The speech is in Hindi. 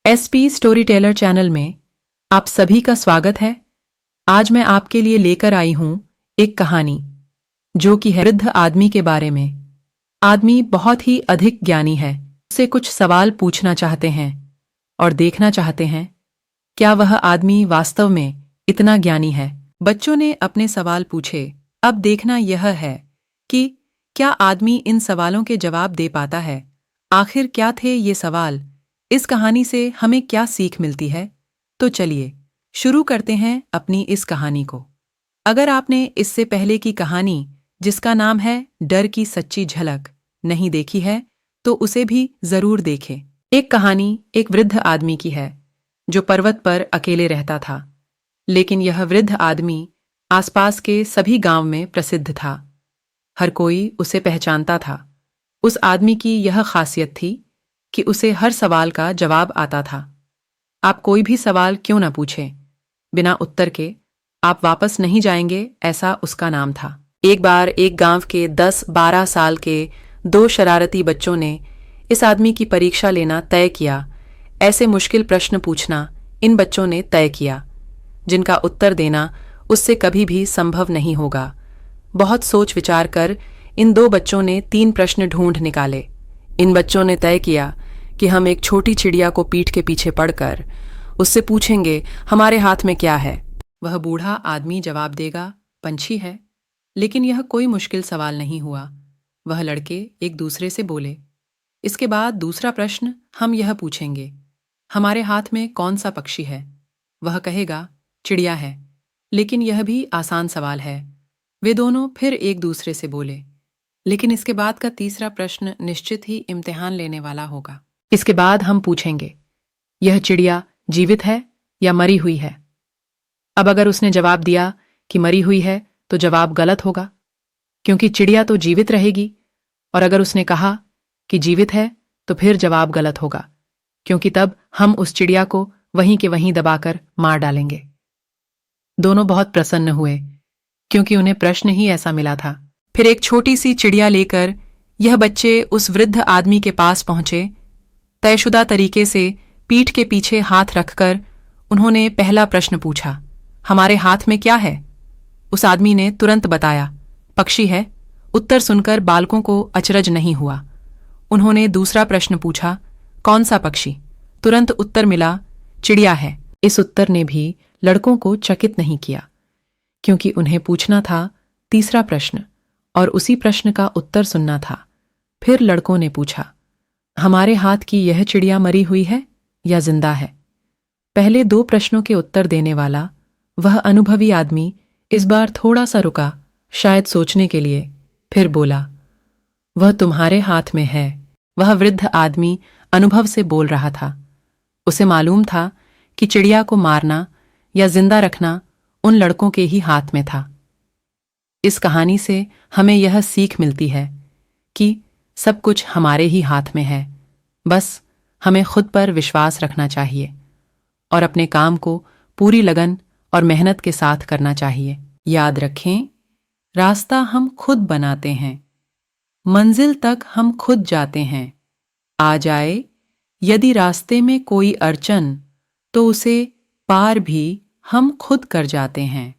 एसपी स्टोरी टेलर चैनल में आप सभी का स्वागत है। आज मैं आपके लिए लेकर आई हूं एक कहानी जो कि है वृद्ध आदमी के बारे में। आदमी बहुत ही अधिक ज्ञानी है। उससे कुछ सवाल पूछना चाहते हैं और देखना चाहते हैं क्या वह आदमी वास्तव में इतना ज्ञानी है। बच्चों ने अपने सवाल पूछे। अब देखना यह है कि क्या आदमी इन सवालों के जवाब दे पाता है। आखिर क्या थे ये सवाल, इस कहानी से हमें क्या सीख मिलती है। तो चलिए शुरू करते हैं अपनी इस कहानी को। अगर आपने इससे पहले की कहानी जिसका नाम है डर की सच्ची झलक नहीं देखी है तो उसे भी जरूर देखें। एक कहानी एक वृद्ध आदमी की है जो पर्वत पर अकेले रहता था। लेकिन यह वृद्ध आदमी आसपास के सभी गांव में प्रसिद्ध था। हर कोई उसे पहचानता था। उस आदमी की यह खासियत थी कि उसे हर सवाल का जवाब आता था। आप कोई भी सवाल क्यों न पूछें, बिना उत्तर के आप वापस नहीं जाएंगे, ऐसा उसका नाम था। एक बार एक गांव के 10-12 साल के दो शरारती बच्चों ने इस आदमी की परीक्षा लेना तय किया। ऐसे मुश्किल प्रश्न पूछना इन बच्चों ने तय किया जिनका उत्तर देना उससे कभी भी संभव नहीं होगा। बहुत सोच विचार कर इन दो बच्चों ने 3 प्रश्न ढूंढ निकाले। इन बच्चों ने तय किया कि हम एक छोटी चिड़िया को पीठ के पीछे पड़कर उससे पूछेंगे हमारे हाथ में क्या है। वह बूढ़ा आदमी जवाब देगा पंछी है। लेकिन यह कोई मुश्किल सवाल नहीं हुआ। वह लड़के एक दूसरे से बोले। इसके बाद दूसरा प्रश्न हम यह पूछेंगे हमारे हाथ में कौन सा पक्षी है। वह कहेगा चिड़िया है। लेकिन यह भी आसान सवाल है। वे दोनों फिर एक दूसरे से बोले। लेकिन इसके बाद का तीसरा प्रश्न निश्चित ही इम्तिहान लेने वाला होगा। इसके बाद हम पूछेंगे यह चिड़िया जीवित है या मरी हुई है। अब अगर उसने जवाब दिया कि मरी हुई है तो जवाब गलत होगा, क्योंकि चिड़िया तो जीवित रहेगी। और अगर उसने कहा कि जीवित है तो फिर जवाब गलत होगा, क्योंकि तब हम उस चिड़िया को वहीं के वहीं दबाकर मार डालेंगे। दोनों बहुत प्रसन्न हुए क्योंकि उन्हें प्रश्न ही ऐसा मिला था। फिर एक छोटी सी चिड़िया लेकर यह बच्चे उस वृद्ध आदमी के पास पहुंचे। तयशुदा तरीके से पीठ के पीछे हाथ रखकर उन्होंने पहला प्रश्न पूछा हमारे हाथ में क्या है। उस आदमी ने तुरंत बताया पक्षी है। उत्तर सुनकर बालकों को अचरज नहीं हुआ। उन्होंने दूसरा प्रश्न पूछा कौन सा पक्षी। तुरंत उत्तर मिला चिड़िया है। इस उत्तर ने भी लड़कों को चकित नहीं किया, क्योंकि उन्हें पूछना था तीसरा प्रश्न और उसी प्रश्न का उत्तर सुनना था। फिर लड़कों ने पूछा हमारे हाथ की यह चिड़िया मरी हुई है या जिंदा है। पहले 2 प्रश्नों के उत्तर देने वाला वह अनुभवी आदमी इस बार थोड़ा सा रुका, शायद सोचने के लिए। फिर बोला वह तुम्हारे हाथ में है। वह वृद्ध आदमी अनुभव से बोल रहा था। उसे मालूम था कि चिड़िया को मारना या जिंदा रखना उन लड़कों के ही हाथ में था। इस कहानी से हमें यह सीख मिलती है कि सब कुछ हमारे ही हाथ में है। बस हमें खुद पर विश्वास रखना चाहिए और अपने काम को पूरी लगन और मेहनत के साथ करना चाहिए। याद रखें, रास्ता हम खुद बनाते हैं, मंजिल तक हम खुद जाते हैं। आ जाए यदि रास्ते में कोई अड़चन तो उसे पार भी हम खुद कर जाते हैं।